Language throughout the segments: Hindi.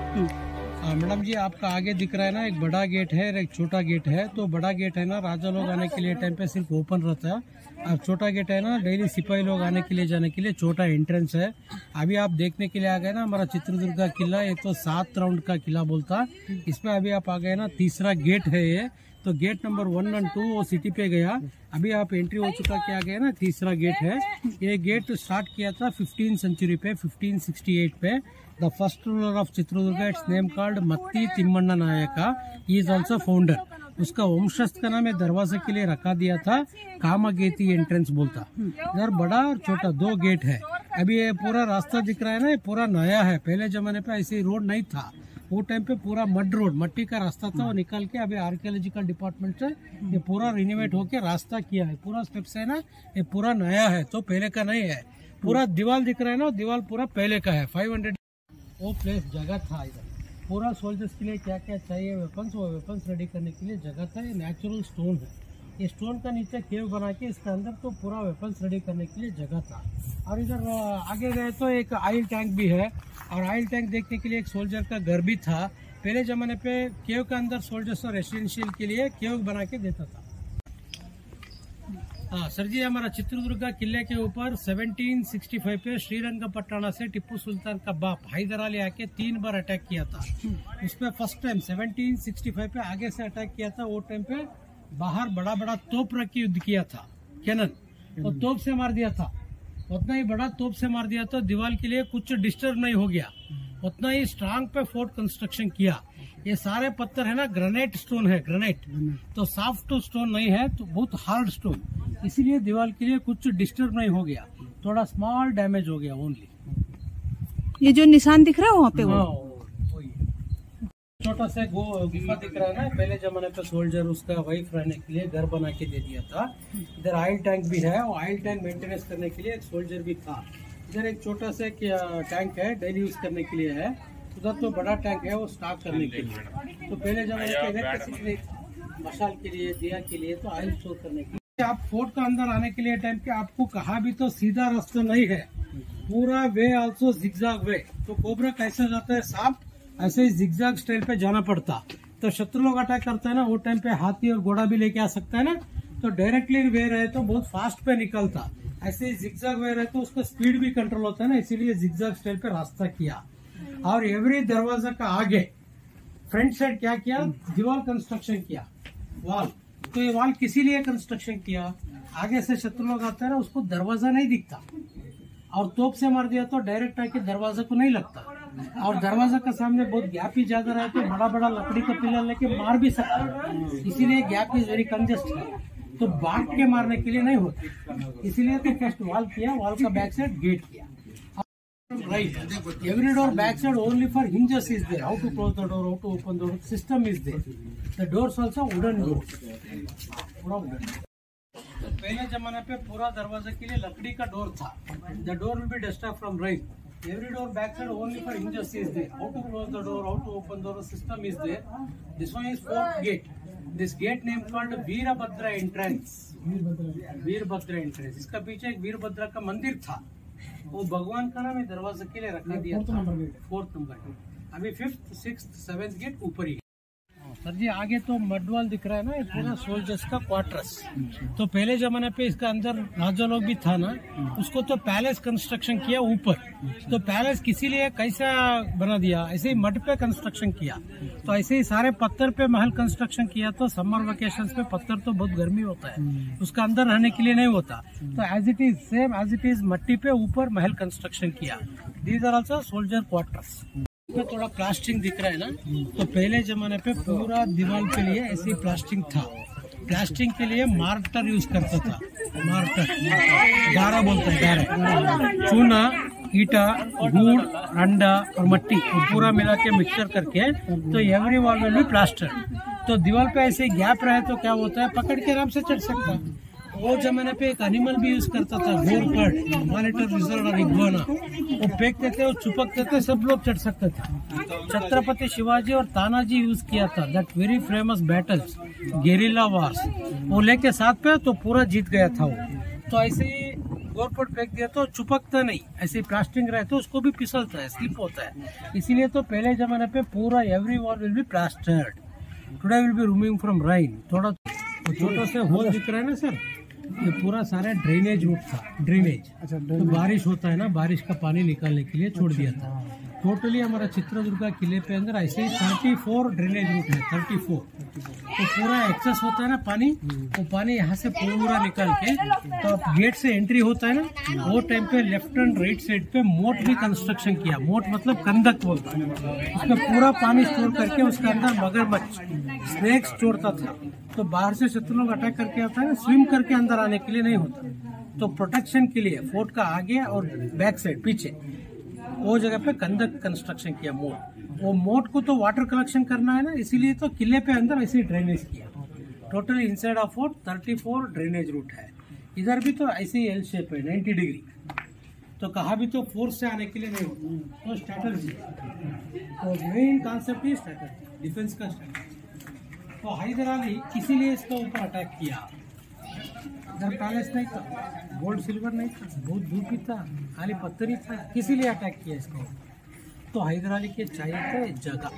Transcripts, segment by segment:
मैडम जी, आपका आगे दिख रहा है ना, एक बड़ा गेट है और एक छोटा गेट है। तो बड़ा गेट है ना, राजा लोग आने के लिए टाइम पे सिर्फ ओपन रहता है, और छोटा गेट है ना, डेली सिपाही लोग आने के लिए जाने के लिए छोटा एंट्रेंस है। अभी आप देखने के लिए आ गए ना हमारा चित्रदुर्ग का किला, ये तो 7 राउंड का किला बोलता। इसमें अभी आप आ गए ना, तीसरा गेट है ये। तो गेट नंबर 1 और 2 वो सिटी पे गया, अभी आप एंट्री हो चुका क्या गया ना, तीसरा गेट है। ये गेट स्टार्ट किया था 15वीं सेंचुरी पे, 1568 पे। The first ruler of Chitradurga, its name called Matti Timmanna Nayaka, he is also founder. उसका वंशस्थ का नाम है, दरवाजे के लिए रखा दिया था कामगेती एंट्रेंस बोलता। इधर बड़ा और छोटा 2 गेट है। अभी ये पूरा रास्ता दिख रहा है ना, ये पूरा नया है। पहले जमाने पे ऐसे रोड नहीं था, वो टाइम पे पूरा मड रोड, मट्टी का रास्ता था, वो निकाल के अभी आर्कियोलॉजिकल डिपार्टमेंट से ये पूरा रिनोवेट होके रास्ता किया है। पूरा स्टेप्स है ना, ये पूरा नया है, तो पहले का नहीं है। पूरा दीवार दिख रहा है ना, दीवार पूरा पहले का है। 500 वो प्लेस जगह था इधर, पूरा सोल्जर्स के लिए क्या क्या चाहिए वेपन्स, वो वेपन्स रेडी करने के लिए जगह था। ये नेचुरल स्टोन है, ये स्टोन का नीचे केव बना के इसके अंदर तो पूरा वेपन्स रेडी करने के लिए जगह था। और इधर आगे गए तो एक ऑयल टैंक भी है, और ऑयल टैंक देखने के लिए एक सोल्जर का घर भी था। पहले जमाने पे केव के अंदर सोल्जर्स और रेसिडेंशियल के लिए केव बना के देता था। हाँ सर जी, हमारा चित्रदुर्ग किले के ऊपर 1765 पे श्रीरंगपट्टण से टिप्पू सुल्तान का बाप हैदर अली आके 3 बार अटैक किया था। उसमें फर्स्ट टाइम 1765 पे आगे से अटैक किया था। वो टाइम पे बाहर बड़ा बड़ा तोप रख के युद्ध किया था, कैनन, तो तोप से मार दिया था। उतना ही बड़ा तोप से मार दिया तो दीवार के लिए कुछ डिस्टर्ब नहीं हो गया। उतना ही स्ट्रांग पे फोर्ट कंस्ट्रक्शन किया। ये सारे पत्थर है ना, ग्रेनाइट स्टोन है, ग्रेनाइट, तो सॉफ्ट स्टोन नहीं है, तो बहुत हार्ड स्टोन, इसीलिए दीवार के लिए कुछ डिस्टर्ब नहीं हो गया, थोड़ा स्मॉल डैमेज हो गया ओनली। ये जो निशान दिख रहा है वहाँ पे, वो छोटा सा गुफा दिख रहा है ना, पहले जमाने पे सोल्जर उसका वाइफ रहने के लिए घर बना के दे दिया था। इधर ऑयल टैंक भी है, और ऑयल टैंक मेंटेनेंस करने के लिए एक सोल्जर भी था। इधर एक छोटा सा टैंक है, डेली यूज करने के लिए है। उधर तो बड़ा टैंक है, वो स्टॉक करने के लिए। तो पहले जमाने पे इलेक्ट्रिसिटी, मशाल के लिए, दिया के लिए, तो ऑयल स्टोर करने के लिए। आप फोर्ट का अंदर आने के लिए टाइम के आपको कहा भी तो सीधा रास्ता नहीं है, पूरा वे आल्सो जिगजैग वे। तो कोबरा कैसे जाता है सांप, ऐसे ही जिगजैग स्टाइल पे जाना पड़ता। तो शत्रु लोग अटैक करता है ना, वो टाइम पे हाथी और घोड़ा भी लेके आ सकता है ना, तो डायरेक्टली वे रहे तो बहुत फास्ट पे निकलता। ऐसे ही जिगजैग वे रहे तो उसका स्पीड भी कंट्रोल होता है ना, इसीलिए जिगजैग स्टाइल पे रास्ता किया। और एवरी दरवाजा का आगे फ्रंट साइड क्या किया, दीवार कंस्ट्रक्शन किया, वॉल। तो ये वॉल किसी लिए कंस्ट्रक्शन किया, आगे से शत्रु लोग आते हैं ना, उसको दरवाजा नहीं दिखता, और तोप से मार दिया तो डायरेक्ट आके दरवाजा को नहीं लगता। और दरवाजा का सामने बहुत गैप ही ज्यादा रहे तो बड़ा बड़ा लकड़ी का पिलर लेके मार भी सकता है, इसीलिए गैप इज वेरी कंजेस्ट है, तो बांट के मारने के लिए नहीं होता, इसीलिए तो फर्स्ट वॉल किया, वॉल का बैक साइड गेट किया। Right. Every door backside only for hinges is there. How to close the door, how to open the door, system is there. The doors also wooden doors. पहले जमाने पे पूरा दरवाजे के लिए लकड़ी का डोर था. The door will be destroyed from right. Every door backside only for hinges is there. How to close the door, how to open the door, system is there. This one is fourth gate. This gate name called Virbhadra entrance. Virbhadra entrance. इसका पीछे एक वीरभद्र का मंदिर था. वो भगवान का नाम है, दरवाजे के लिए रखा दिया था। 4th नंबर, अभी 5th, 6th, 7th गेट ऊपर ही। सर जी आगे तो मडवाल दिख रहा है ना, ये पूरा सोल्जर्स का क्वार्टर्स। तो पहले जमाने पे इसका अंदर राजा लोग भी था ना, उसको तो पैलेस कंस्ट्रक्शन किया ऊपर। तो पैलेस किसी लिए कैसा बना दिया, ऐसे ही मड पे कंस्ट्रक्शन किया। तो ऐसे ही सारे पत्थर पे महल कंस्ट्रक्शन किया। तो समर वेकेशंस पे पत्थर तो बहुत गर्मी होता है, उसका अंदर रहने के लिए नहीं होता। तो as it is same as it is मट्टी पे ऊपर महल कंस्ट्रक्शन किया। These are also soldier quarters. में थोड़ा प्लास्टिंग दिख रहा है ना, तो पहले जमाने पे पूरा दीवार के लिए ऐसी प्लास्टिंग था। प्लास्टिंग के लिए मार्टर यूज करता था, मार्टर, गारा बोलते हैं, गारा, चूना, ईटा, गुड़, अंडा और मट्टी पूरा मिला के मिक्सचर करके, तो एवरी वॉल में भी प्लास्टर। तो दीवार पे ऐसे गैप रहे तो क्या होता है, पकड़ के आराम से चढ़ सकता है। वो जमाने पे एक एनिमल भी यूज करता था, घोरपड़, मॉनिटर रिजर्व और इग्वाना। वो फेंकते थे, वो चुपकते थे, सब लोग चढ़ सकते थे। छत्रपति शिवाजी और तानाजी यूज किया था, that very famous battles, guerrilla wars, वो लेके साथ पे तो पूरा जीत गया था वो। तो ऐसे ही कोरपट फेंक दिया तो चुपकता नहीं, ऐसे प्लास्टिंग रहे तो उसको भी फिसलता है, स्लिप होता है। इसीलिए तो पहले जमाने पे पूरा every wall will be plastered. Today will be removing from rain. थोड़ा छोटा से होल दिख रहा है ना सर, ये पूरा सारा ड्रेनेज रूट था, ड्रेनेज। तो बारिश होता है ना, बारिश का पानी निकालने के लिए छोड़ दिया था। टोटली हमारा चित्रदुर्गा किले पे अंदर ऐसे ही 34 ड्रेनेज रूट है, 34। तो पूरा एक्सेस होता है ना पानी, वो पानी यहाँ से पूरा निकाल के, तो गेट से एंट्री होता है ना, वो टाइम पे लेफ्ट एंड राइट साइड पे मोट भी कंस्ट्रक्शन किया। मोट मतलब कंदक बोलता है। उसमें पूरा पानी स्टोर करके उसके अंदर मगरमच्छ, स्नेक्स छोड़ता था। तो बाहर से शत्रु लोग अटैक करके आता है ना, स्विम करके अंदर आने के लिए नहीं होता। तो प्रोटेक्शन के लिए फोर्ट का आगे और बैक साइड पीछे वो जगह पे कंदक कंस्ट्रक्शन किया मोट। वो मोट को तो वाटर कलेक्शन करना है ना, इसीलिए तो किले पे अंदर ऐसे ड्रेनेज किया। Total inside of fort 34 drainage route है। इधर भी तो ऐसे ही एल शेप है, 90 डिग्री। तो कहा भी तो फोर्स से आने के लिए नहीं होता, तो स्ट्रैटेजी। तो मेन कॉन्सेप्ट ही स्ट्रैटेजी, डिफेंस का स्ट्रैटेजी। तो हैदर अली इसीलिए इसका ऊपर अटैक किया। इधर पैलेस नहीं था, गोल्ड सिल्वर नहीं था, बहुत धूप ही था, खाली पत्थर ही था, इसीलिए अटैक किया इसको। तो हैदर अली के चाहिए थे जगह।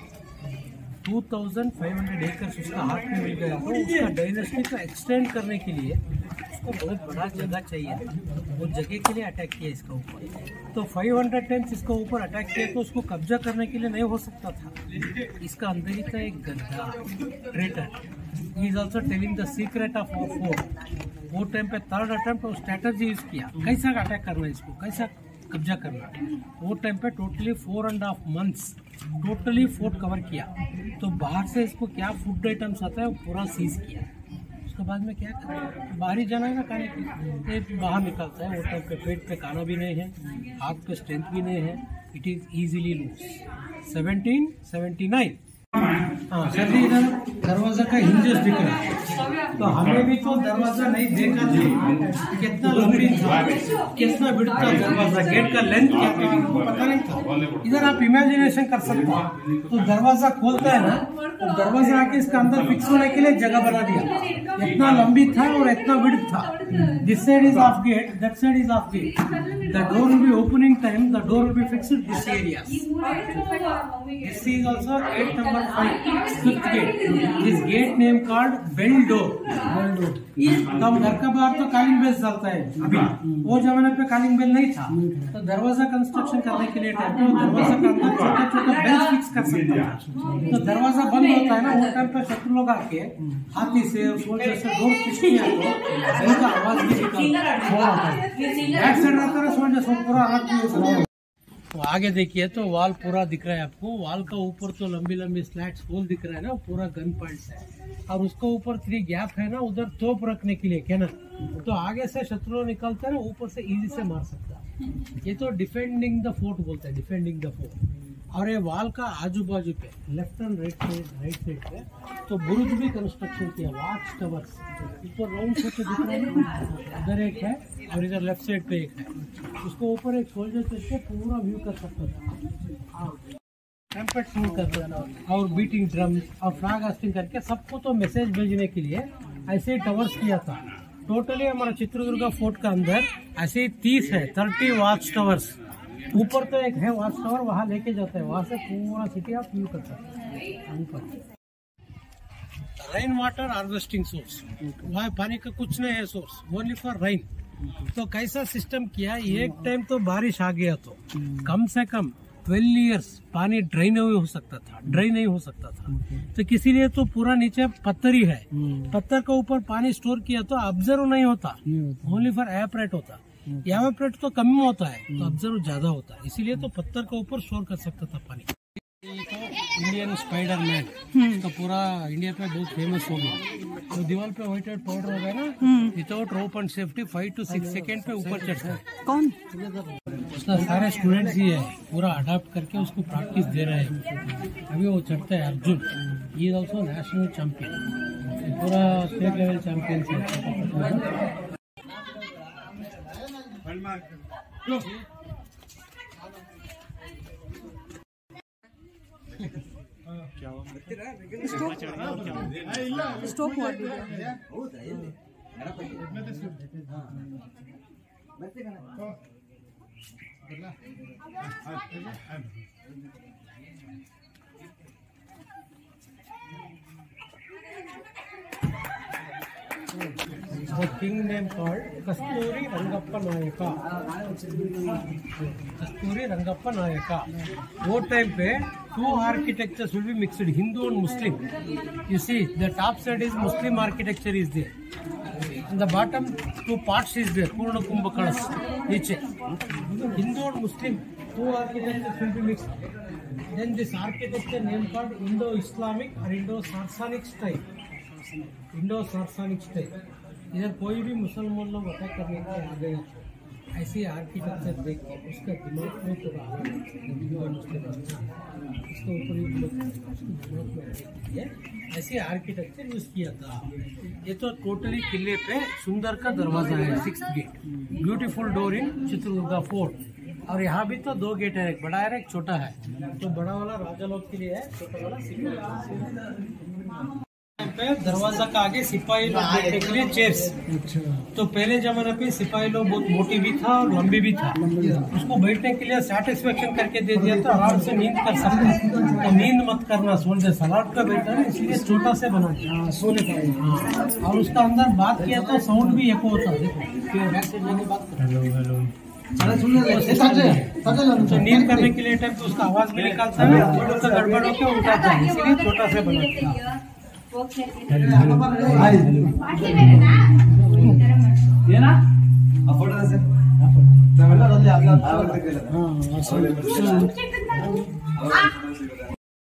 2500 एकर्स उसका हाथ में मिल गया। तो उसका डायनेस्टी को एक्सटेंड करने के लिए उसको बहुत बड़ा जगह चाहिए। वो जगह के लिए अटैक किया इसका ऊपर। तो 500 टाइम्स इसको ऊपर अटैक किया तो उसको कब्जा करने के लिए नहीं हो सकता था। इसका अंदर ही था एक गद्दा, traitor. He is also telling the secret of our fort. वो टाइम पे थर्ड अटेम्प्ट और स्ट्रैटेजी यूज किया, कैसा अटैक करना है इसको, कैसा कब्जा करना। वो टाइम पे totally 4.5 months totally fort cover किया। तो बाहर से इसको क्या फूड आइटम्स आता है वो पूरा सीज किया। उसके बाद में क्या करना, बाहर ही जाना है ना खाने के, ये बाहर निकलता है। वो टाइम पे पेट पे खाना भी नहीं है, हाथ पे स्ट्रेंथ भी नहीं है, इट इज इजीली लूज। 1779। हाँ सर जी, इधर दरवाजा का हिंजेस दिख रहा है। तो हमें भी तो दरवाजा नहीं देखा था, कितना लंबी था, कितना बिड़ था दरवाजा, गेट का लेंथ क्या था, पता नहीं था। इधर आप इमेजिनेशन कर सकते हैं। तो दरवाजा खोलता है ना, तो दरवाजा आके इसका अंदर फिक्स होने के लिए जगह बना दिया। इतना लंबी था और इतना बिड़ था। This side is of gate, that side is of gate. The door will be opening time, the door will be fixed this area. This is also gate number 5, 5th gate. This gate name called bell door. तब घर का बाहर तो कॉलिंग बेल चलता है अभी, वो जमाने पे कॉलिंग बेल नहीं था। तो दरवाजा कंस्ट्रक्शन करने के लिए टाइम पे दरवाजा का अंदर छोटा छोटा बेल फिक्स कर सकता था। तो दरवाजा बंद होता है ना, वो टाइम पे शत्रु लोग आके हाथी से सोल्जर से डोर फिक्स किया तो बेल का आवाज भी निकलता है। बैक साइड रहता है सोल्जर से पूरा आवाज। तो आगे देखिए तो वॉल पूरा दिख रहा है आपको। वॉल का ऊपर तो लंबी लंबी स्लैट्स होल दिख रहा है ना, पूरा गन पॉइंट्स है। और उसके ऊपर 3 गैप है ना, उधर तोप रखने के लिए कैनन। तो आगे से शत्रु निकलता है ना, ऊपर से इजी से मार सकता है। ये तो डिफेंडिंग द फोर्ट बोलते हैं, डिफेंडिंग द फोर्ट। और ये वॉल का आजू बाजू पे लेफ्ट एंड राइट साइड पे तो बुरुज भी कंस्ट्रक्शन किया, वॉच टवर्स ऊपर राउंड से दिख रहा है। इधर एक है और इधर लेफ्ट साइड पे एक है। उसको ऊपर एक सोल्जर से पूरा व्यू कर सकता था, ट्रम्पेट साउंड करता था और बीटिंग ड्रम और फ्लैग हास्टिंग करके सबको तो मैसेज भेजने के लिए ऐसे टवर्स किया था। टोटली हमारा चित्रदुर्गा फोर्ट का अंदर ऐसे 30 है, 30 वॉच टवर्स। ऊपर तो एक है वॉच टावर, वहाँ लेके जाते हैं, वहाँ से पूरा सिटी आप व्यू कर सकते हैं ऊपर। रेन वाटर हार्वेस्टिंग सोर्स, वहाँ पानी का कुछ नहीं है सोर्स, ओनली फॉर रेन। तो कैसा सिस्टम किया, एक टाइम तो बारिश आ गया तो कम से कम 12 इयर्स पानी ड्राई नहीं हो सकता था। तो किसी लिए तो पूरा नीचे पत्थर ही है, पत्थर के ऊपर पानी स्टोर किया तो ऑब्जर्व नहीं होता, ओनली फॉर एवैपोरेट होता। एवैपोरेट तो कम होता है तो ऑब्जर्व ज्यादा होता है, इसीलिए तो पत्थर के ऊपर स्टोर कर सकता था पानी। तो इंडियन स्पाइडर मैन तो पूरा इंडिया पे बहुत फेमस हो गया। तो दीवार पे व्हाइट पाउडर हो गया ना, without rope and safety 5 to 6 second पे ऊपर चढ़ता है। कौन? उसका सारे स्टूडेंट्स ही है, पूरा अडॉप्ट करके उसको प्रैक्टिस दे रहे हैं। अभी वो चढ़ता है अर्जुन, ही इज ऑल्सो नेशनल चैंपियन, पूरा स्टेट लेवल चैंपियन है। स्टॉप हुआ The king name called Kasturi Rangappa Nayaka. Kasturi Rangappa Nayaka. वो टाइम पे two architectures will be mixed, Hindu and Muslim. You see, the top side is Muslim architecture is there. And the bottom two parts is there, Purna Kumbha Kalas. Niche. Hindu and Muslim, two architectures will be mixed. Then this architecture name called Indo-Islamic or Indo-Sarsanic style. Indo-Sarsanic style. इधर कोई भी मुसलमान लोग अटैक करने के आ गया ऐसे आर्किटेक्चर देख के उसका दिमाग में तो इसके ऊपर ऐसे आर्किटेक्चर यूज किया था। ये तो टोटली किले पे सुंदर का दरवाजा है, 6th gate, beautiful door in Chitradurga fort. और यहाँ भी तो 2 गेट है, एक बड़ा है एक छोटा है। तो बड़ा वाला राजा लोग के लिए है, छोटा वाला सिपाही पे दरवाजा का आगे सिपाही लोग बैठने के लिए चेयर्स। तो पहले जमाने पे सिपाही लोग बहुत मोटी भी था और लंबी भी था, उसको बैठने के लिए सेटिस्फेक्शन करके दे दिया था, आराम से नींद कर सकता। तो नींद मत करना, सोल्जर सलाड का बैठा है इसलिए छोटा से बना दिया सोने का। और उसका अंदर बात किया तो साउंड भी एको होता है। तो नींद करने के लिए टाइम तो उसका आवाज भी निकालता है, थोड़ा सा गड़बड़ होकर उठाता है, इसलिए छोटा से बना दिया।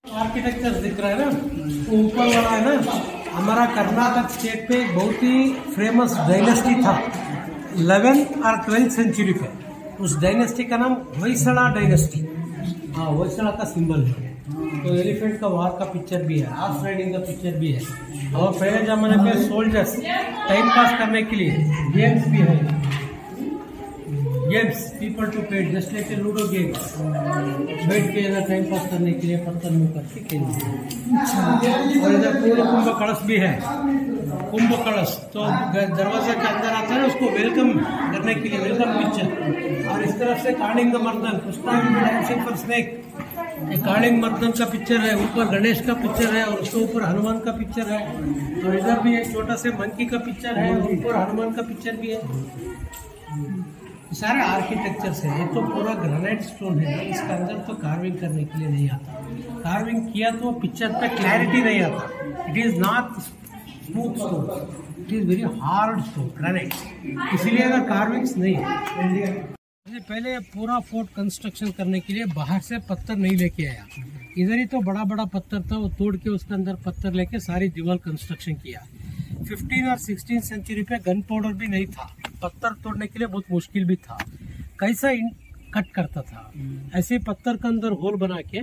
आर्किटेक्चर दिख रहा है ना, ऊपर वाला है ना, हमारा कर्नाटक स्टेट पे बहुत ही फेमस डायनेस्टी था 11th और 12th सेंचुरी पे। उस डायनेस्टी का नाम होयसला डायनेस्टी। हाँ, होयसला का सिंबल है। तो एलिफेंट का वार का पिक्चर भी है, हॉर्स राइडिंग का पिक्चर भी है। और पहले जमाने पे सोल्जर्स टाइम पास करने के लिए गेम्स भी है, games people to paid just like ludo games, बैठ के इधर टाइम पास करने के लिए पत्थर मुंह करके खेलते हैं। और इधर पूर्ण कुंभ कलश भी है, कुंभ कलश। तो दरवाजे के अंदर आता है उसको वेलकम करने के लिए वेलकम पिक्चर। और इस तरफ से Kaling Mardan, Krishna dancing for snake, Kaling Mardan का पिक्चर है, ऊपर गणेश का पिक्चर है और उसके ऊपर हनुमान का पिक्चर है। और इधर भी एक छोटा से मंकी का पिक्चर है और ऊपर हनुमान का पिक्चर भी है। सारे आर्किटेक्चर्स है। ये तो पूरा ग्रेनाइट स्टोन है, इसके अंदर तो कार्विंग करने के लिए नहीं आता। कार्विंग किया तो पिक्चर पे क्लैरिटी नहीं आता। It is not smooth stone, it is very hard stone granite, इसलिए अगर कार्विंग्स नहीं है। पहले पूरा फोर्ट कंस्ट्रक्शन करने के लिए बाहर से पत्थर नहीं लेके आया, इधर ही तो बड़ा बड़ा पत्थर था, वो तोड़ के उसके अंदर पत्थर लेके सारी दीवार कंस्ट्रक्शन किया। 15 और 16 सेंचुरी पे गन पाउडर भी नहीं था, पत्थर तोड़ने के लिए बहुत मुश्किल भी था। कैसा कट करता था, ऐसे पत्थर के अंदर होल बना के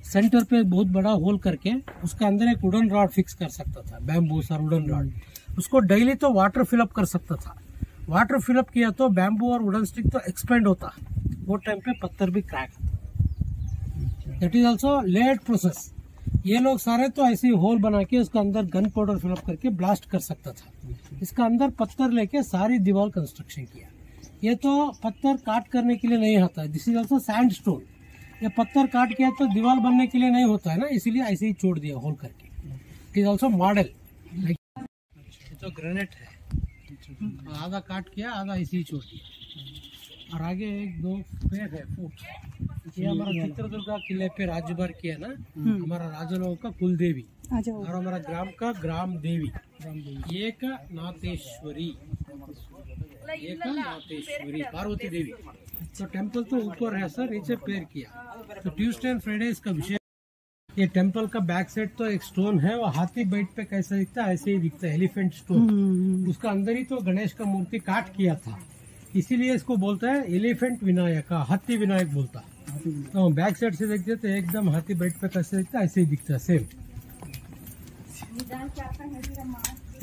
सेंटर पे बहुत बड़ा होल करके उसके अंदर एक वुडन रॉड फिक्स कर सकता था, बैम्बू और वुडन रॉड। उसको डेली तो वाटर फिलअप कर सकता था। वाटर फिलअप किया तो बैम्बू और वुडन स्टिक तो एक्सपेंड होता, वो टाइम पे पत्थर भी क्रैक होता। That is also let process. ये लोग सारे तो ऐसे ही होल बना के उसके अंदर गन पाउडर फिलअप करके ब्लास्ट कर सकता था। इसका अंदर पत्थर लेके सारी दीवार कंस्ट्रक्शन किया। ये तो पत्थर काट करने के लिए नहीं आता है, this is also sand stone. ये पत्थर काट किया तो दीवार बनने के लिए नहीं होता है ना, इसीलिए ऐसे ही छोड़ दिया होल करके। It is also model. ये तो ग्रेनाइट है, आधा काट किया आधा ऐसे ही छोड़ दिया। और आगे 1-2 पेड़ है फूट। ये हमारा चित्रदुर्गा किले पे राज्यभार किया ना, हमारा राजा लोगों का कुल देवी और हमारा ग्राम का ग्राम देवी एक नाथेश्वरी, पार्वती देवी। तो टेम्पल तो ऊपर है सर, नीचे पैर किया। तो ट्यूसडे एंड फ्राइडे इसका विषय। ये टेम्पल का बैक साइड तो एक स्टोन है, वो हाथी बैठ पे कैसा दिखता है ऐसे ही दिखता है, एलिफेंट स्टोन। उसका अंदर ही तो गणेश का मूर्ति काट किया था, इसीलिए इसको बोलता है एलिफेंट विनायक, हाथी विनायक बोलता है। तो बैक साइड से देखते तो एकदम हाथी बैठ पे कैसे दिखता है ऐसे ही दिखता है सेम।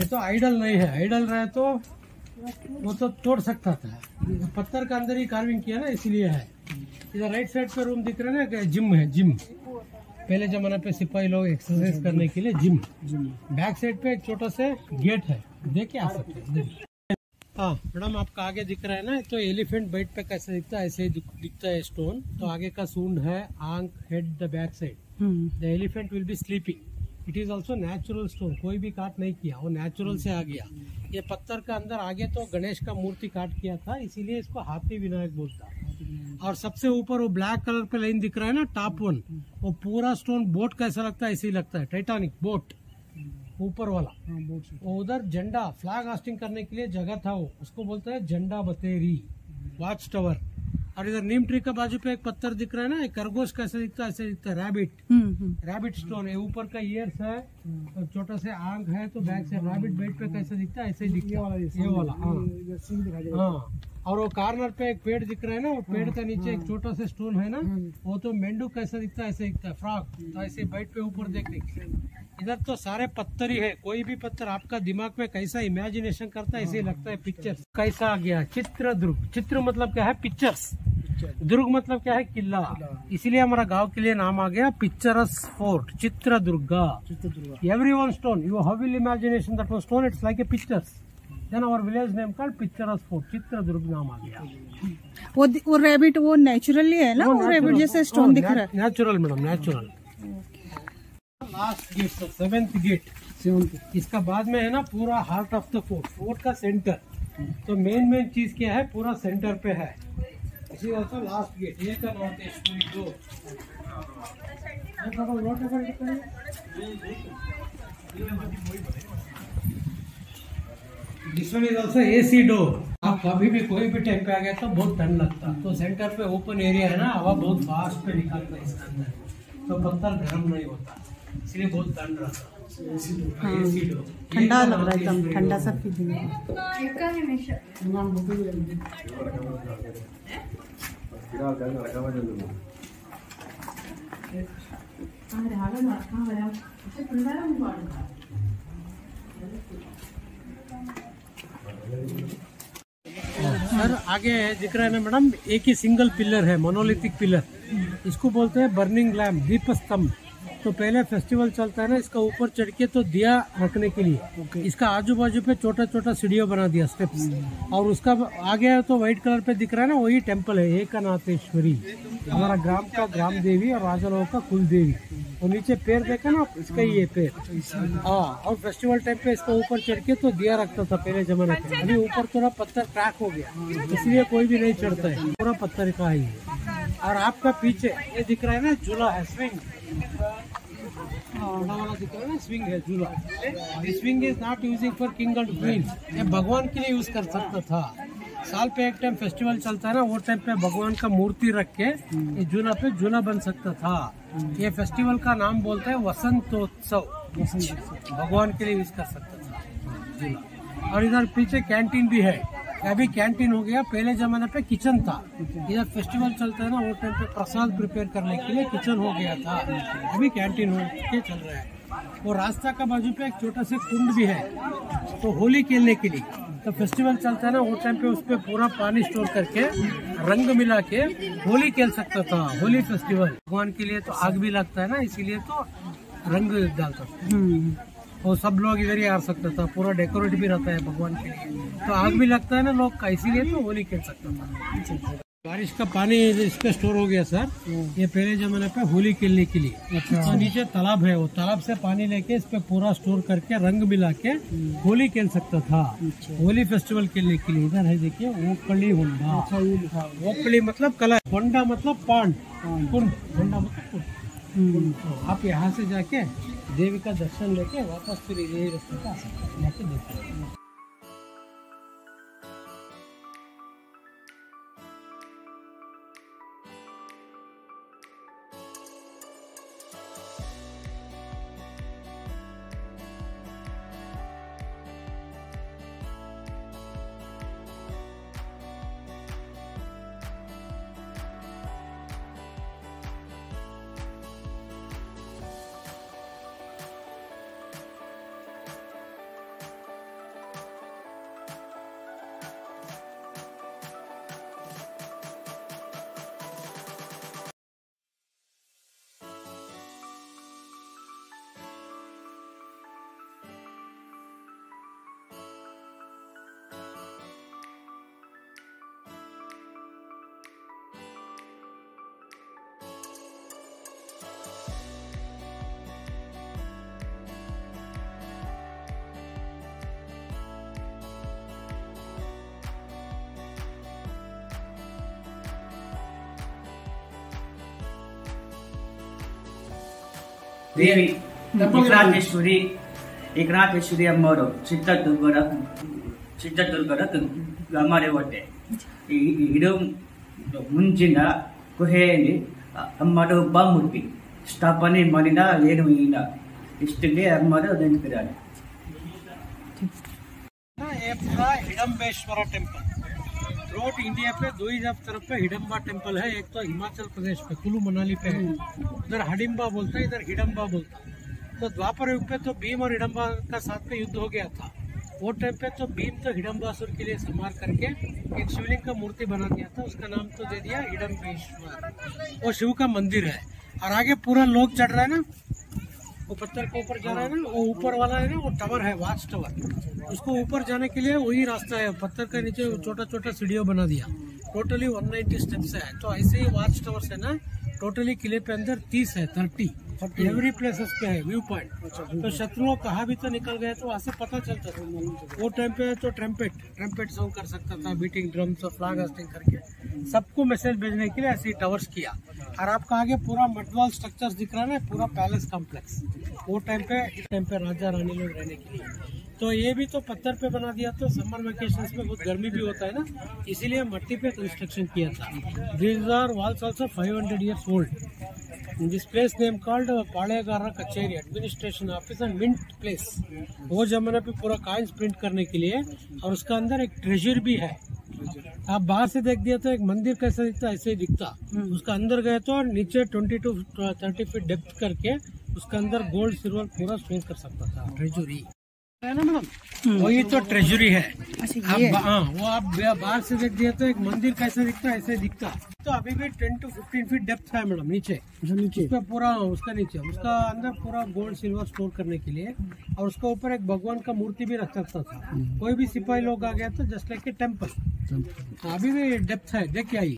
ये तो आइडल नहीं है, आइडल रहे तो वो तो तोड़ सकता था, पत्थर का अंदर ही कार्विंग किया ना, इसीलिए है। इधर राइट साइड पे रूम दिख रहा है ना, जिम है, जिम। पहले जमाने पे सिपाही लोग एक्सरसाइज करने के लिए जिम। बैक साइड पे एक छोटा सा गेट है, देख के आ सकते हैं। हाँ मैडम, आपका आगे दिख रहा है ना, तो एलिफेंट बेड पे कैसे दिखता है, ऐसे ही दिखता है स्टोन। तो आगे का सूंड है, आंख, head, the back side. The elephant will be sleeping. It is also natural stone, कोई भी काट नहीं किया, वो नेचुरल से आ गया। ये पत्थर का अंदर आगे तो गणेश का मूर्ति काट किया था, इसीलिए इसको हाथी विनायक बोलता है। और सबसे ऊपर वो ब्लैक कलर पे लाइन दिख रहा है ना, टॉप वन, वो पूरा स्टोन बोट कैसा लगता है ऐसे ही लगता है, टाइटैनिक बोट ऊपर वाला। वो उधर झंडा फ्लैग हास्टिंग करने के लिए जगह था, वो उसको बोलते हैं झंडा बतेरी, वॉच टावर। और इधर नीम ट्री का बाजू पे एक पत्थर दिख रहा है ना, एक खरगोश कैसे दिखता है ऐसे दिखता है, रैबिट स्टोन है। ऊपर का ईयर्स है, और छोटा से आंख है, तो बैक से रैबिट बेड पे कैसे दिखता है ऐसे ही दिखता है, ये वाला। हाँ, और वो कॉर्नर पे एक पेड़ दिख रहा है ना, वो पेड़ के नीचे एक छोटा सा स्टोन है ना, वो तो मेंढक कैसा दिखता है ऐसे दिखता है, फ्रॉग। तो ऐसे बेड पे ऊपर देखने, इधर तो सारे पत्थर ही है। कोई भी पत्थर आपका दिमाग में कैसा इमेजिनेशन करता है ऐसे लगता है पिक्चर्स। कैसा आ गया चित्रदुर्ग। चित्र मतलब क्या है, पिक्चर्स। दुर्ग मतलब क्या है, किला। इसीलिए हमारा गांव के लिए नाम आ गया picturesque fort, Chitradurga. Every one stone you how will imagination that one stone, it's like a pictures. Then our village name called picturesque fort, Chitradurg नाम आ गया। वो रैबिट वो नेचुरली है ना, वो रैबिट जैसे स्टोन दिख रहा है। Natural madam, natural. Last gate, seventh gate, इसका बाद में है ना पूरा heart of the fort, fort का सेंटर। तो मेन चीज क्या है, पूरा सेंटर पे है। इसी ऑल्सो लास्ट गेट, ये का north east door. This one is also AC door. आप कभी भी कोई भी टाइम पे आ गया तो बहुत ठंड लगता, तो सेंटर पे ओपन एरिया है ना, हवा बहुत फास्ट पे निकलता है इसके अंदर, तो पत्थर गर्म नहीं होता, इसलिए बहुत ठंड रहता। एसी डोर, ठंडा लग रहा है, एकदम ठंडा सा फीलिंग है। सर आगे दिख रहा है ना मैडम, एक ही सिंगल पिलर है, मोनोलिथिक पिलर। इसको बोलते हैं बर्निंग लैम्प, दीप स्तंभ। तो पहले फेस्टिवल चलता है ना, इसका ऊपर चढ़ के तो दिया रखने के लिए इसका आजू बाजू पे छोटा छोटा सीढ़ियों बना दिया, स्टेप्स। और उसका आगे तो व्हाइट कलर पे दिख रहा है ना, वही टेम्पल है एकनाथेश्वरी, हमारा ग्राम का ग्राम देवी और राजा लोगों का कुल देवी। और नीचे पैर देखा ना, इसका ही ये पैर। हाँ, और फेस्टिवल टाइम पे इसका ऊपर चढ़ के तो दिया रखता था पहले जमाने पे। अभी ऊपर थोड़ा पत्थर क्रैक हो गया, इसलिए कोई भी नहीं चढ़ता है, पूरा पत्थर का ही है। और आपका पीछे ये दिख रहा है ना, झूला है, स्विंग वाला दिख रहा है ना, स्विंग है, झूला। Swing is not using for king and queen, ये भगवान के लिए यूज कर सकता था। साल पे एक टाइम फेस्टिवल चलता है ना, वो टाइम पे भगवान का मूर्ति रख के ये झूला पे झूला बन सकता था। ये फेस्टिवल का नाम बोलते हैं वसंतोत्सव, भगवान के लिए यूज कर सकता था झूला। और इधर पीछे कैंटीन भी है, अभी कैंटीन हो गया, पहले जमाने पे किचन था। इधर फेस्टिवल चलता है ना, वो टाइम पे प्रसाद प्रिपेयर करने के लिए किचन हो गया था, अभी कैंटीन हो के चल रहा है। वो रास्ता का बाजू पे एक छोटा सा कुंड भी है, तो होली खेलने के लिए। तो फेस्टिवल चलता है ना, वो टाइम पे उस पे पूरा पानी स्टोर करके रंग मिला के होली खेल सकता था। होली फेस्टिवल भगवान के लिए तो आग भी लगता है ना, इसीलिए तो रंग डालता था। वो सब लोग इधर ही आ सकता था, पूरा डेकोरेट भी रहता है भगवान के लिए, तो आग भी लगता है ना लोग का, इसीलिए तो होली खेल सकता था। बारिश का पानी इस पे स्टोर हो गया सर, ये पहले जमाने पे होली खेलने के लिए। तो नीचे तालाब है, वो तालाब से पानी लेके इस पे पूरा स्टोर करके रंग मिला के होली खेल सकता था, होली फेस्टिवल खेलने के लिए। इधर है देखिए, ओकली होंडा, ओकली मतलब कला, होंडा मतलब पांड, कुंड, होंडा मतलब कुंड। आप यहाँ से जाके देवी का दर्शन लेके वापस फिर यही रास्ते पे आ सकते हैं, जाके देखिए। ದೇವಿ ಏಕನಾಥೇಶ್ವರಿ ಅಮ್ಮವರು ಚಿತ್ರದುರ್ಗದ ಗಮರೆ ಹೊಟ್ಟೆ ಇದು ಮುಂಚಿನ ಗುಹೆಯಲ್ಲಿ ಅಮ್ಮರು ಮೂರ್ತಿ ಸ್ಥಾಪನೆ ಮಾಡಿದ ಏನು ಇಲ್ಲ ಇಷ್ಟಿಗೆ ಅಮ್ಮರು ನೆನಪಿದ್ದಾರೆ. ये पूरा हिडम्बेश्वरा टेम्पल थ्रूआउट इंडिया पे दो ही तरफ पे हिडम्बा टेम्पल है. एक तो हिमाचल प्रदेश पे कुल्लू मनाली पे है, उधर हडिम्बा बोलता है, इधर हिडम्बा बोलता है. तो द्वापर युग पे तो भीम और हिडम्बा का साथ में युद्ध हो गया था. वो टाइम पे तो भीम तो हिडम्बासुर के लिए संहार करके एक शिवलिंग का मूर्ति बना दिया था, उसका नाम तो दे दिया हिडम्बेश्वर. वो शिव का मंदिर है. और आगे पूरा लोग चढ़ रहा है ना, वो पत्थर के ऊपर जा रहा है ना, वो ऊपर वाला है ना, वो टावर है, वाच टावर. उसको ऊपर जाने के लिए वही रास्ता है. पत्थर के नीचे छोटा छोटा सीढ़ियों बना दिया. टोटली 190 स्टेप्स है. तो ऐसे ही वाच टावर है ना, टोटली किले पे अंदर 30 है, 30 एवरी प्लेसेस पे है व्यू पॉइंट. तो शत्रुओं कहाँ भी तो निकल गए तो वहाँ से पता चलता था. वो टाइम पे तो ट्रम्पेट साउंड कर सकता था, बीटिंग ड्रम्स और फ्लैग होस्टिंग करके सबको मैसेज भेजने के लिए ऐसे टावर्स किया. और आपका आगे पूरा मडवाल स्ट्रक्चर्स दिख रहा है ना, पूरा पैलेस कॉम्प्लेक्स. वो टाइम पे राजा रानी लोग रहने के लिए. तो ये भी तो पत्थर पे बना दिया. तो समर वेकेशंस में बहुत गर्मी भी होता है ना, इसीलिए मट्टी पे कंस्ट्रक्शन किया था. These are walls also 500 years old. This place name called Padegara Kacheri, administration office and mint place. वो जमाने पे पूरा कॉइन्स प्रिंट करने के लिए. और उसका अंदर एक ट्रेजर भी है. आप बाहर से देख दिया तो एक मंदिर कैसा दिखता ऐसे ही दिखता. उसका अंदर गए तो नीचे 20 to 30 फीट डेप्थ करके उसका अंदर गोल्ड सिल्वर पूरा स्टोर कर सकता था. ट्रेजरी है ना मैडम, वही तो ट्रेजरी है. वो आप बाहर से देख दिया तो एक मंदिर कैसे दिखता ऐसे दिखता. तो अभी भी 10 to 15 फीट डेप्थ है मैडम नीचे. उसका पूरा उसका नीचे उसका अंदर पूरा गोल्ड सिल्वर स्टोर करने के लिए. और उसका ऊपर एक भगवान का मूर्ति भी रख सकता था. कोई भी सिपाही लोग आ गया तो जस्ट लाइक ए टेम्पल. अभी भी डेप्थ है, देखिए आइए.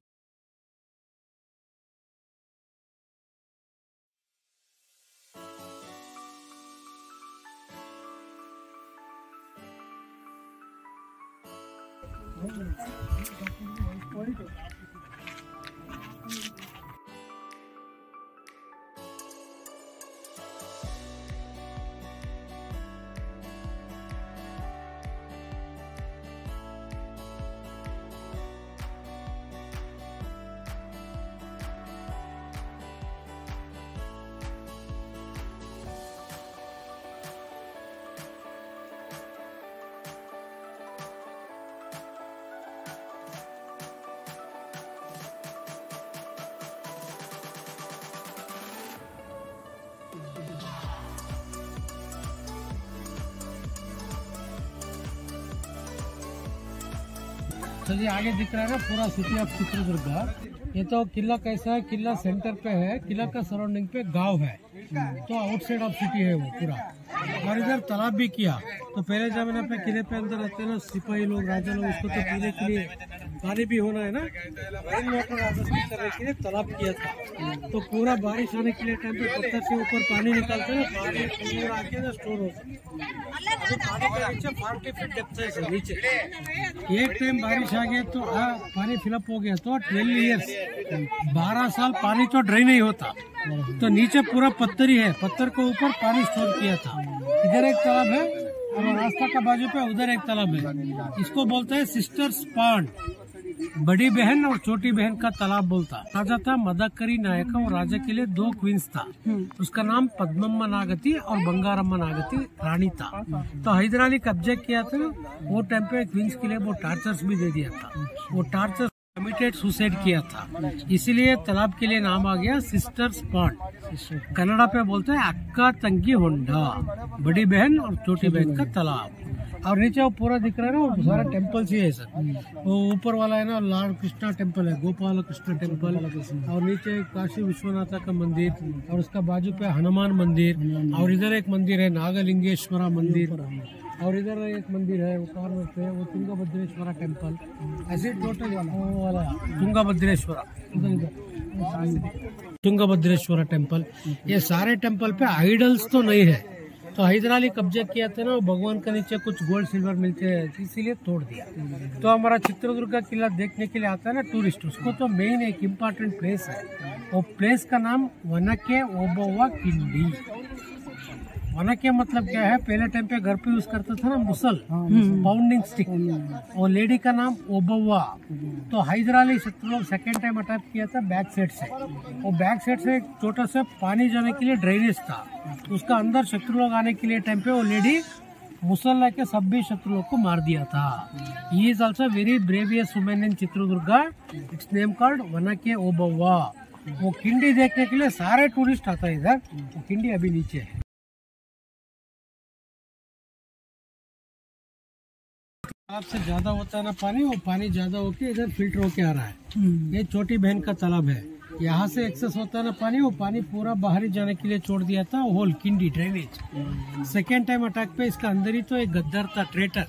चलिए आगे दिख रहा है ना पूरा सिटी ऑफ चित्रदुर्गा. ये तो किला कैसा है, किला सेंटर पे है, किला का सराउंडिंग पे गांव है. तो आउटसाइड ऑफ सिटी है वो पूरा. और इधर तालाब भी किया. तो पहले जमाने पे किले पे अंदर रहते हैं ना सिपाही लोग, राजा लोग, उसको तो पीने के लिए पानी भी होना है ना, रेन वाटर हार्वेस्टिंग करने के लिए तालाब किया था. तो पूरा बारिश होने के लिए टाइम पे पत्थर से ऊपर पानी निकालते हैं, पानी पूरा आके ना स्टोर होता है. पानी के नीचे 40 फीट डेप्थ है नीचे. एक टाइम बारिश आ गया तो पानी फिलअप हो गया तो 12 years 12 साल पानी तो ड्राई नहीं होता. तो नीचे पूरा पत्थर ही है, पत्थर के ऊपर पानी स्टोर किया था. इधर एक तालाब है और रास्ता का बाजू पे उधर एक तालाब है. इसको बोलते हैं सिस्टर्स पॉन्ड, बड़ी बहन और छोटी बहन का तालाब बोलता. राजा था मदकरी नायक और राजा के लिए 2 क्वींस था. उसका नाम पद्मम्मा नागती और बंगारम्मा नागती रानी था. तो हैदर अली कब्जे किया था. वो टाइम पे क्वींस के लिए वो टार्चर्स भी दे दिया था. वो टार्चर्स कमिटेड सुसाइड किया था, इसीलिए तालाब के लिए नाम आ गया सिस्टर्स पॉन्ड. कन्नड़ा पे बोलते हैं अक्का तंगी होंडा, बड़ी बहन और छोटी बहन का तालाब. और नीचे वो पूरा दिख रहा है ना, वो सारा टेम्पल्स ही है सर. वो ऊपर वाला है ना लॉर्ड कृष्णा टेम्पल है, गोपाल कृष्ण टेम्पल. और नीचे काशी विश्वनाथ का मंदिर और उसका बाजू पे हनुमान मंदिर. और इधर एक मंदिर है नागलिंगेश्वरा मंदिर. और इधर एक मंदिर है वो कॉर्नर पे, वो तुंगभद्रेश्वरा टेम्पल. ऐसे टोटल वाला तुंगभद्रेश्वरा, तुंगभद्रेश्वरा टेम्पल. ये सारे टेम्पल पे आइडल्स तो नहीं है. तो हैदर अली कब्जा किया था ना, भगवान के नीचे कुछ गोल्ड सिल्वर मिलते हैं, इसीलिए तोड़ दिया. तो हमारा चित्रदुर्ग का किला देखने के लिए आता है ना टूरिस्ट, उसको तो मेन एक इम्पोर्टेंट प्लेस है. वो प्लेस का नाम वनके ओबव्वा किंडी. वना के मतलब क्या है, पहले टाइम पे घर पे यूज करता था ना मुसल, पाउंडिंग स्टिक, और लेडी का नाम ओबव्वा। तो हैदराली शत्रु लोग सेकेंड टाइम अटैक किया था बैक साइड से, और बैक साइड से एक छोटा सा पानी जाने के लिए ड्रेनेज था, उसका अंदर शत्रु लोग आने के लिए टाइम पे वो लेडी मुसल लेके सब भी शत्रु लोग को मार दिया था। He is also very bravest women in Chitradurga, its name called Onake Obavva. वो किंडी देखने के लिए सारे टूरिस्ट आता है इधर, वो किंडी अभी नीचे है। तालाब से ज्यादा होता है ना पानी, वो पानी ज्यादा होके इधर फिल्टर होके आ रहा है। ये छोटी बहन का तालाब है, यहाँ से एक्सेस होता है ना पानी, वो पानी पूरा बाहरी जाने के लिए छोड़ दिया था होल किंडी ड्रेनेज। सेकेंड टाइम अटैक पे इसका अंदर ही तो एक गद्दार था, ट्रेटर,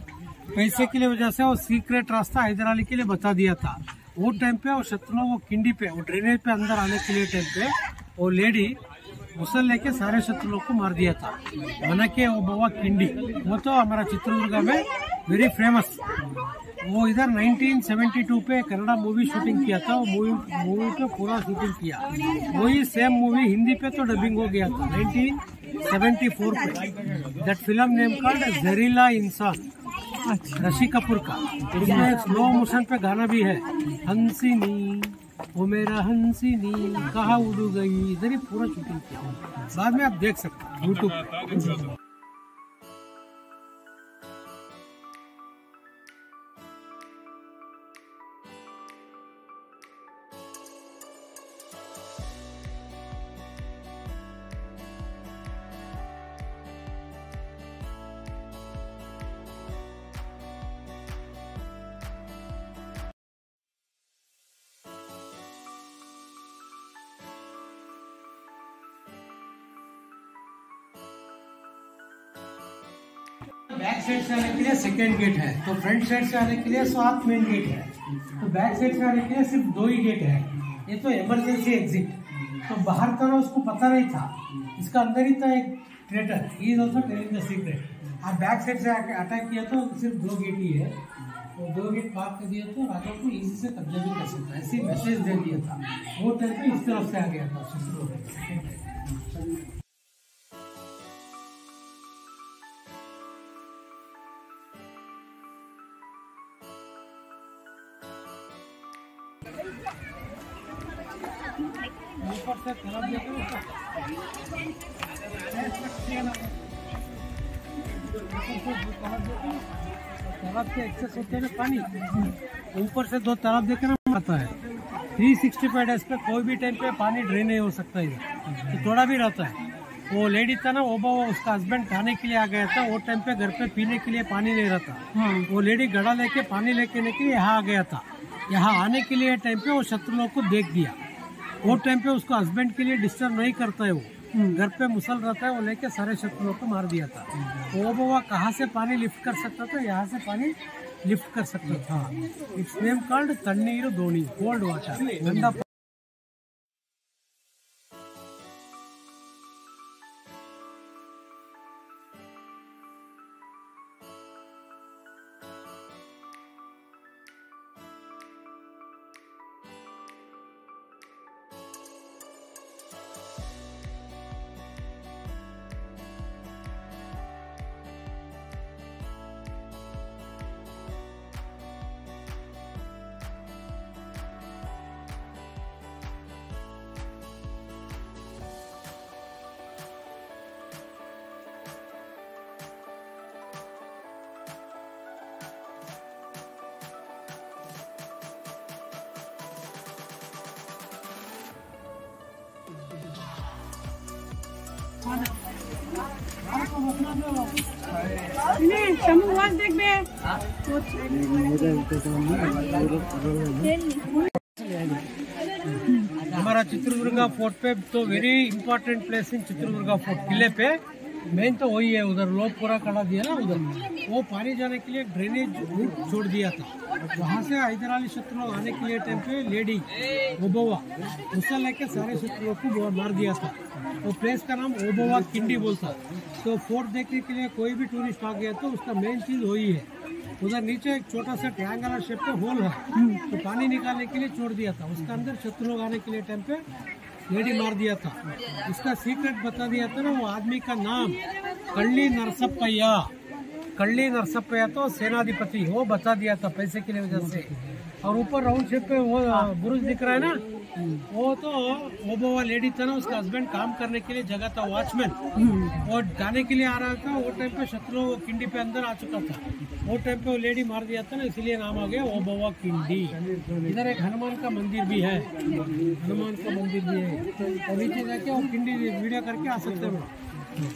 पैसे के लिए वजह से वो सीक्रेट रास्ता हैदराली के लिए बता दिया था। वो टाइम पे वो शत्रु वो किंडी पे वो ड्रेनेज पे अंदर आने के लिए टाइम पे वो लेडी मुसल लेके सारे शत्रु लोग को मार दिया था। वनके ओबव्वा किंडी, वो तो हमारा चित्रदुर्गा में वेरी फेमस। वो इधर 1972 पे कन्नड़ा मूवी शूटिंग किया था, वो मूवी पे पूरा शूटिंग किया। वही सेम मूवी हिंदी पे तो डबिंग हो गया था 1974 पे। दैट फिल्म नेम कॉल्ड जहरीला इंसान, ऋषि कपूर का। इसमें स्लो मोशन पे गाना भी है, हंसिनी वो मेरा हंसिनी कहाँ उड़ गई, इधर ही पूरा शूटिंग किया। बाद में आप देख सकते हैं यूट्यूब पे। बैक साइड से आने के लिए सेकेंड गेट है, तो फ्रंट साइड से आने के लिए 7 मेन गेट है। तो बैक साइड से आने के लिए सिर्फ 2 ही गेट है। ये तो इमरजेंसी एग्जिट, तो बाहर का ना उसको पता नहीं था, इसका अंदर ही था एक traitor, he is also telling the secret. आप बैक साइड से अटैक किया तो सिर्फ 2 गेट ही है, तो 2 गेट पार कर दिया तो राजा को इजी से कब्जा भी कर सकता है, ऐसी मैसेज दे दिया था। वो टाइम पे इस तरफ से आ गया था शत्रु। ऊपर से तालाब देखो, तालाब से एक्सेस होते है ना पानी, ऊपर से 2 तालाब देखे ना आता है। 365 डेज पे कोई भी टाइम पे पानी ड्रेन नहीं हो सकता इधर, तो थोड़ा भी रहता है। वो लेडी था ना ओबव्वा, उसका हस्बैंड खाने के लिए आ गया था, वो टाइम पे घर पे पीने के लिए पानी नहीं रहता। वो लेडी घड़ा लेके पानी लेके यहाँ आ गया था। यहाँ आने के लिए टाइम पे वो शत्रु लोग को देख दिया। वो टाइम पे उसको हस्बैंड के लिए डिस्टर्ब नहीं करता है, वो घर पे मुसल रहता है, वो लेके सारे शत्रुओं को मार दिया था। ओबव्वा कहाँ से पानी लिफ्ट कर सकता था, यहाँ से पानी लिफ्ट कर सकता था। Its name called Tanneer Doni, cold water, गंदा। हमारा चित्रदुर्गा फोर्ट पे तो very important place in Chitradurga fort किले पे मेन तो वही है। उधर लोग पूरा कड़ा दिया ना, उधर वो पानी जाने के लिए ड्रेनेज छोड़ दिया था। वहाँ से हैदराली शत्रु आने के लिए टाइम पे लेडी ओबव्वा गुस्सा लेके सारे शत्रुओं को मार दिया था। वो प्लेस का नाम ओबव्वा किंडी बोलता। तो फोर्ट देखने के लिए कोई भी टूरिस्ट आ गया तो उसका मेन चीज वही है। उधर नीचे एक छोटा सा ट्रायंगुलर शेप का होल है, तो पानी निकालने के लिए छोड़ दिया था। उसका अंदर शत्रु लोग आने के लिए टाइम पे लेडी मार दिया था। इसका सीक्रेट बता दिया था ना, वो आदमी का नाम कल्ली नरसप्पैया तो सेनाधिपति, वो बता दिया था पैसे की वजह से। और ऊपर राउंड शेप पे वो बुरुज दिख रहा है ना, वो तो वो लेडी था ना, उसका हस्बैंड काम करने के लिए जगह था, वॉचमैन। वो जाने के लिए आ रहा था, वो टाइम पे शत्रु किंडी पे अंदर आ चुका था, वो टाइम पे वो लेडी मार दिया था ना, इसलिए नाम आ गया ओबोवा किंडी। इधर एक हनुमान का मंदिर भी है, और नीचे जाके वो किंडी वीडियो करके आ सकते हो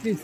प्लीज।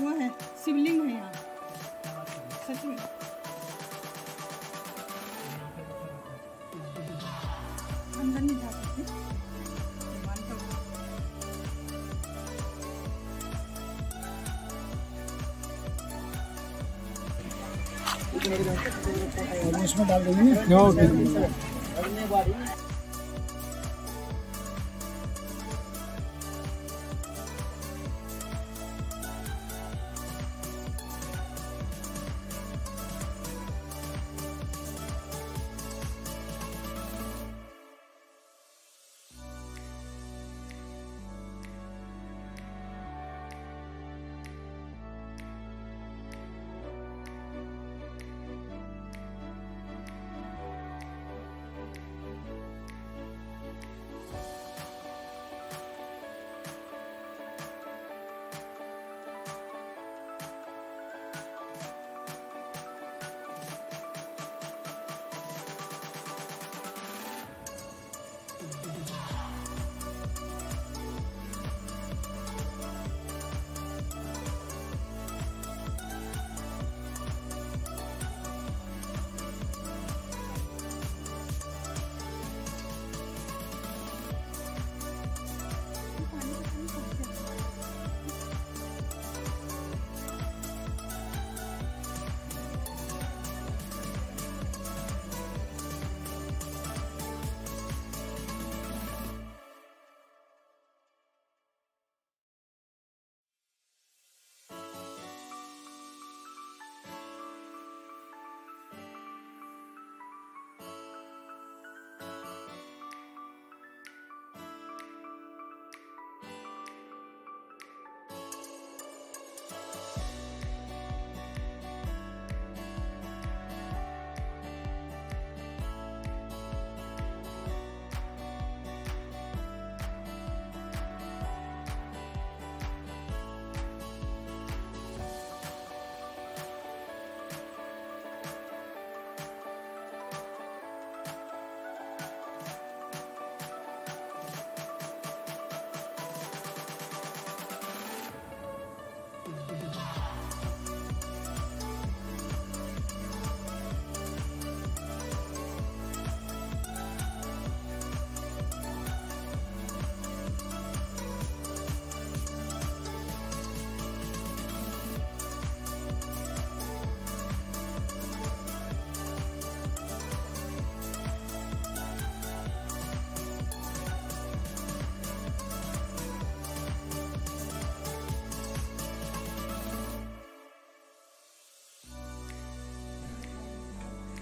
वो है शिवलिंग है यहाँ सच में। अंदर नहीं जा सकते। इसमें डाल देंगे।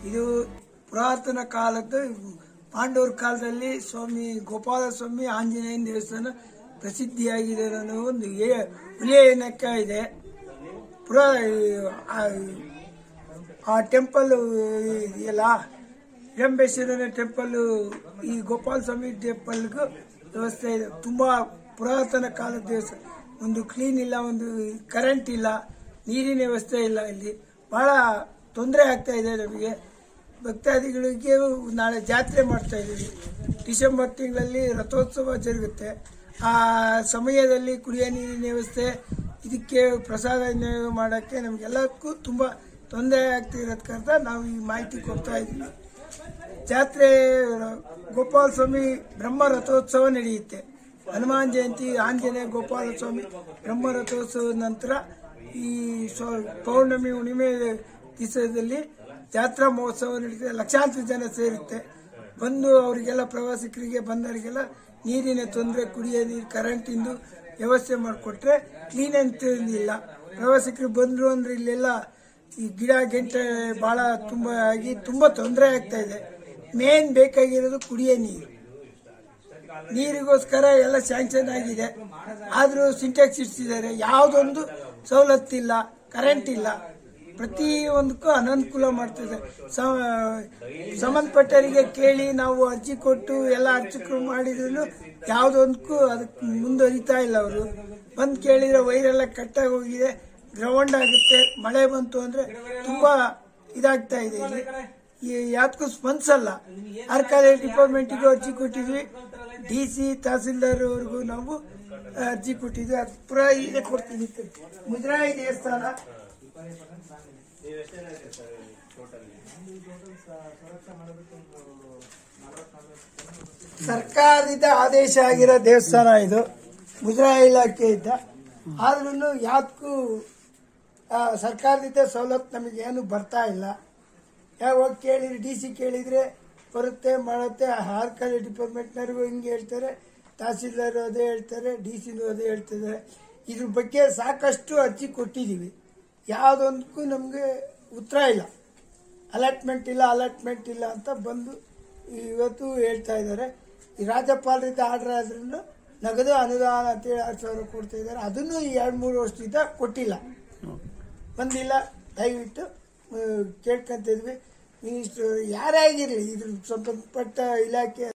ಇದು ಪುರಾತನ ಕಾಲದ ಪಾಂಡವರ ಕಾಲದಲ್ಲಿ ಸ್ವಾಮಿ ಗೋಪಾಲ ಸ್ವಾಮಿ ಆಂಜನೇಯನ ದೇವಸ್ಥಾನ ಪ್ರಸಿದ್ಧಿಯಾಗಿದೆ ಅನ್ನೋ ಒಂದು ಉಲ್ಲೇಖ ಇದೆ. ಆ ಟೆಂಪಲ್ ಇದೆಯಲ್ಲ, ಹಿಡಂಬೇಶ್ವರನ ಟೆಂಪಲ್, ಈ ಗೋಪಾಲ ಸ್ವಾಮಿ ಟೆಂಪಲ್ಗೂ ವ್ಯವಸ್ಥೆ ಇದೆ. ತುಂಬಾ ಪುರಾತನ ಕಾಲದ ದೇವಸ್ಥಾನ. ಒಂದು ಕ್ಲೀನ್ ಇಲ್ಲ, ಒಂದು ಕರೆಂಟ್ ಇಲ್ಲ, ನೀರಿನ ವ್ಯವಸ್ಥೆ ಇಲ್ಲ. ಇಲ್ಲಿ ಬಹಳ ತೊಂದರೆ ಆಗ್ತಾ ಇದೆ ನಮಗೆ. ಭಕ್ತಾದಿಗಳಿಗೆ ನಾಳೆ ಜಾತ್ರೆ ಮಾಡ್ತಾ ಇದ್ದೀವಿ. ಡಿಸೆಂಬರ್ ತಿಂಗಳಲ್ಲಿ ರಥೋತ್ಸವ ಜರುಗುತ್ತೆ. ಆ ಸಮಯದಲ್ಲಿ ಕುಡಿಯೋ ನೀರಿನ ವ್ಯವಸ್ಥೆ, ಇದಕ್ಕೆ ಪ್ರಸಾದ ಮಾಡೋಕ್ಕೆ ನಮಗೆಲ್ಲಕ್ಕೂ ತುಂಬ ತೊಂದರೆ ಆಗ್ತಿರೋದ್ರಿಂದ ನಾವು ಈ ಮಾಹಿತಿ ಕೊಡ್ತಾ ಇದ್ದೀವಿ. ಜಾತ್ರೆ ಗೋಪಾಲ ಸ್ವಾಮಿ ಬ್ರಹ್ಮ ರಥೋತ್ಸವ ನಡೆಯುತ್ತೆ. ಹನುಮಾನ್ ಜಯಂತಿ, ಆಂಜನೇಯ, ಗೋಪಾಲ ಸ್ವಾಮಿ ಬ್ರಹ್ಮ ರಥೋತ್ಸವದ ನಂತರ ಈ ಪೌರ್ಣಮಿ ಹುಣ್ಣಿಮೆ ದಿವಸದಲ್ಲಿ ಜಾತ್ರಾ ಮಹೋತ್ಸವ ನಡೀತದೆ. ಲಕ್ಷಾಂತರ ಜನ ಸೇರುತ್ತೆ. ಬಂದು ಅವರಿಗೆಲ್ಲ ಪ್ರವಾಸಿಗರಿಗೆ ಬಂದವರಿಗೆಲ್ಲ ನೀರಿನ ತೊಂದರೆ, ಕುಡಿಯೋ ನೀರು, ಕರೆಂಟಿಂದು ವ್ಯವಸ್ಥೆ ಮಾಡಿಕೊಟ್ರೆ ಕ್ಲೀನ್ ಅಂತ ಇಲ್ಲ. ಪ್ರವಾಸಿಗರು ಬಂದ್ರು ಅಂದ್ರೆ ಇಲ್ಲೆಲ್ಲ ಈ ಗಿಡ ಗೆಂಟೆ ಬಹಳ ತುಂಬಾ ಆಗಿ ತುಂಬಾ ತೊಂದರೆ ಆಗ್ತಾ ಇದೆ. ಮೇನ್ ಬೇಕಾಗಿರೋದು ಕುಡಿಯೋ ನೀರು. ನೀರಿಗೋಸ್ಕರ ಎಲ್ಲ ಸ್ಯಾಂಕ್ಷನ್ ಆಗಿದೆ, ಆದ್ರೂ ಸಿಂಟ್ಯಾಕ್ಸ್ ಇಡ್ಸಿದ್ದಾರೆ. ಯಾವುದೊಂದು ಸವಲತ್ತಿಲ್ಲ, ಕರೆಂಟ್ ಇಲ್ಲ, ಪ್ರತಿಯೊಂದಕ್ಕೂ ಅನನುಕೂಲ ಮಾಡ್ತಿದೆ. ಸಂಬಂಧಪಟ್ಟವರಿಗೆ ಕೇಳಿ ನಾವು ಅರ್ಜಿ ಕೊಟ್ಟು ಎಲ್ಲ ಅರ್ಚಕರು ಮಾಡಿದ್ರು ಯಾವುದೊಂದಕ್ಕೂ ಅದಕ್ಕೆ ಮುಂದುವರಿತಾ ಇಲ್ಲ. ಅವರು ಬಂದು ಕೇಳಿದ್ರೆ ವೈರೆಲ್ಲ ಕಟ್ಟಾಗಿ ಹೋಗಿದೆ, ಗ್ರೌಂಡ್ ಆಗುತ್ತೆ, ಮಳೆ ಬಂತು ಅಂದ್ರೆ ತುಂಬಾ ಇದಾಗ್ತಾ ಇದೆ. ಇಲ್ಲಿ ಯಾವ್ದಕ್ಕೂ ಸ್ಪಂದಿಸಲ್ಲ. ಆರ್ಕಾಲಜಿ ಡಿಪಾರ್ಟ್ಮೆಂಟಿಗೂ ಅರ್ಜಿ ಕೊಟ್ಟಿದ್ವಿ, DC ತಹಸೀಲ್ದಾರ್ ಅವ್ರಿಗೂ ನಾವು ಅರ್ಜಿ ಕೊಟ್ಟಿದ್ವಿ. ಅದು ಪುರಾ ಇದೆ ಕೊಡ್ತೀನಿ. ಮುಜರಾಯಿ ದೇವಸ್ಥಾನ ಸರ್ಕಾರದಿಂದ ಆದೇಶ ಆಗಿರೋ ದೇವಸ್ಥಾನ ಇದು, ಮುಜರಾಯಿ ಇಲಾಖೆಯಿಂದ. ಆದ್ರೂ ಯಾವ್ದಕ್ಕೂ ಸರ್ಕಾರದಿಂದ ಸವಲತ್ತು ನಮಗೆ ಏನು ಬರ್ತಾ ಇಲ್ಲ. ಯಾವಾಗ ಕೇಳಿದ್ರೆ DC ಕೇಳಿದ್ರೆ ಬರುತ್ತೆ, ಮಾಡುತ್ತೆ. ಆರ್ಕಾಲಜಿ ಡಿಪಾರ್ಟ್ಮೆಂಟ್ನವ್ರಿಗೂ ಹಿಂಗೆ ಹೇಳ್ತಾರೆ, ತಹಸೀಲ್ದಾರ್ ಅದೇ ಹೇಳ್ತಾರೆ, DCನೂ ಅದೇ ಹೇಳ್ತಿದ್ದಾರೆ. ಇದ್ರ ಬಗ್ಗೆ ಸಾಕಷ್ಟು ಅರ್ಜಿ ಕೊಟ್ಟಿದ್ದೀವಿ, ಯಾವುದೊಂದಕ್ಕೂ ನಮಗೆ ಉತ್ತರ ಇಲ್ಲ. ಅಲಾಟ್ಮೆಂಟ್ ಇಲ್ಲ ಅಂತ ಬಂದು ಇವತ್ತು ಹೇಳ್ತಾ ಇದ್ದಾರೆ. ಈ ರಾಜ್ಯಪಾಲರಿಂದ ಆರ್ಡರ್ ಆದ್ರೂ ನಗದು ಅನುದಾನ ಅಂತೇಳಿ 6,000 ಕೊಡ್ತಾ ಇದ್ದಾರೆ. ಅದನ್ನು 2-3 ವರ್ಷದಿಂದ ಕೊಟ್ಟಿಲ್ಲ, ಬಂದಿಲ್ಲ. ದಯವಿಟ್ಟು ಕೇಳ್ಕೊಂತಿದ್ವಿ, ಮಿನಿಸ್ಟರ್ ಯಾರೇ ಆಗಿರಲಿ, ಇದ್ರ ಸಂಬಂಧಪಟ್ಟ ಇಲಾಖೆ